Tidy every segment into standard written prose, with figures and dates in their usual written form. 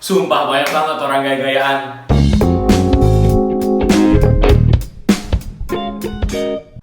Sumpah banyak banget orang gaya-gayaan.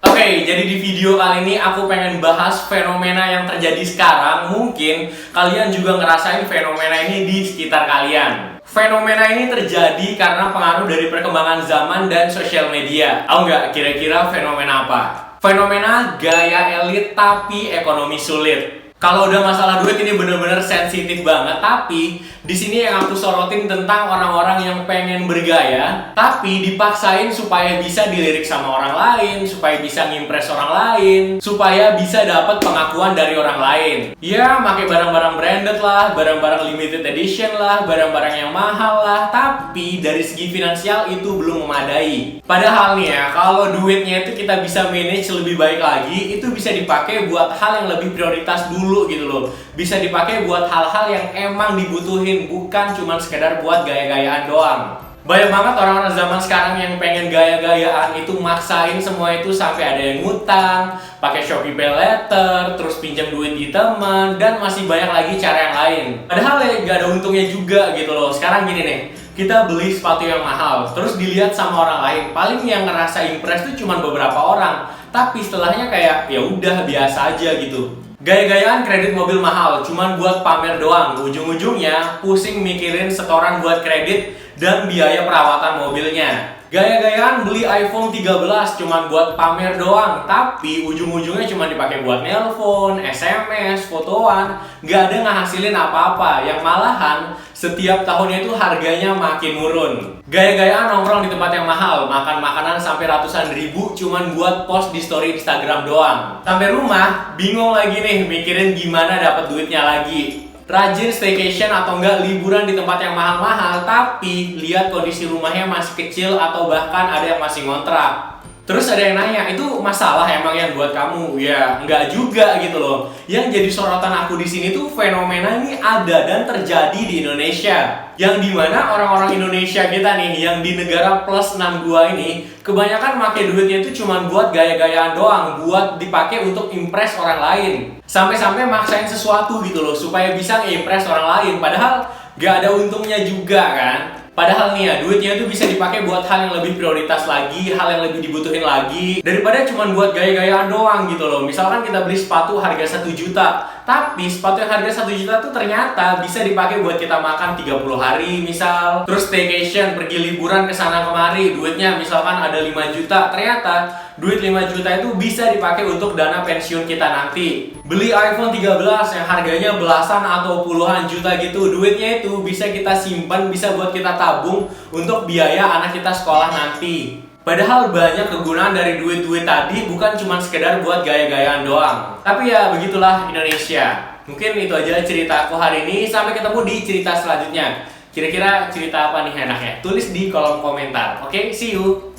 Oke, jadi di video kali ini aku pengen bahas fenomena yang terjadi sekarang. Mungkin kalian juga ngerasain fenomena ini di sekitar kalian. Fenomena ini terjadi karena pengaruh dari perkembangan zaman dan sosial media. Tahu nggak kira-kira fenomena apa? Fenomena gaya elit tapi ekonomi sulit. Kalau udah masalah duit ini bener-bener sensitif banget, tapi di sini yang aku sorotin tentang orang-orang yang pengen bergaya, tapi dipaksain supaya bisa dilirik sama orang lain, supaya bisa ngimpress orang lain, supaya bisa dapat pengakuan dari orang lain. Ya, pakai barang-barang branded lah, barang-barang limited edition lah, barang-barang yang mahal lah, tapi dari segi finansial itu belum memadai. Padahal nih ya, kalau duitnya itu kita bisa manage lebih baik lagi, itu bisa dipakai buat hal yang lebih prioritas dulu gitu loh. Bisa dipakai buat hal-hal yang emang dibutuhin, bukan cuma sekedar buat gaya-gayaan doang. Banyak banget orang-orang zaman sekarang yang pengen gaya-gayaan itu maksain semua itu sampai ada yang ngutang, pakai Shopee Pay Later, terus pinjam duit di teman, dan masih banyak lagi cara yang lain. Padahal ya gak ada untungnya juga gitu loh. Sekarang gini nih, kita beli sepatu yang mahal, terus dilihat sama orang lain. Paling yang ngerasa impress tuh cuma beberapa orang, tapi setelahnya kayak ya udah biasa aja gitu. Gaya-gayaan kredit mobil mahal, cuman buat pamer doang. Ujung-ujungnya pusing mikirin setoran buat kredit dan biaya perawatan mobilnya. Gaya-gayaan beli iPhone 13 cuman buat pamer doang, tapi ujung-ujungnya cuma dipakai buat nelpon, SMS, fotoan, nggak ada ngehasilin apa-apa. Yang malahan setiap tahunnya itu harganya makin turun. Gaya-gayaan nongkrong di tempat yang mahal, makan makanan sampai ratusan ribu cuman buat post di story Instagram doang. Sampai rumah bingung lagi nih mikirin gimana dapat duitnya lagi. Rajin staycation atau enggak liburan di tempat yang mahal-mahal, tapi lihat kondisi rumahnya masih kecil atau bahkan ada yang masih ngontrak. Terus ada yang nanya, itu masalah emang yang buat kamu? Ya, enggak juga gitu loh. Yang jadi sorotan aku di sini tuh fenomena ini ada dan terjadi di Indonesia. Yang dimana orang-orang Indonesia kita nih, yang di negara plus 62 ini, kebanyakan pakai duitnya itu cuma buat gaya-gayaan doang, buat dipakai untuk impress orang lain. Sampai-sampai maksain sesuatu gitu loh, supaya bisa nge-impress orang lain. Padahal gak ada untungnya juga kan. Padahal nih ya, duitnya itu bisa dipakai buat hal yang lebih prioritas lagi, hal yang lebih dibutuhin lagi, daripada cuma buat gaya-gayaan doang gitu loh. Misalkan kita beli sepatu harga 1 juta, tapi sepatu yang harga 1 juta tuh ternyata bisa dipakai buat kita makan 30 hari misal. Terus staycation, pergi liburan ke sana kemari, duitnya misalkan ada 5 juta, ternyata duit 5 juta itu bisa dipakai untuk dana pensiun kita nanti. Beli iPhone 13 yang harganya belasan atau puluhan juta gitu, duitnya itu bisa kita simpan, bisa buat kita tabung untuk biaya anak kita sekolah nanti. Padahal banyak kegunaan dari duit-duit tadi, bukan cuma sekedar buat gaya-gayaan doang. Tapi ya begitulah Indonesia. Mungkin itu aja cerita aku hari ini, sampai ketemu di cerita selanjutnya. Kira-kira cerita apa nih enaknya? Tulis di kolom komentar. Oke, see you!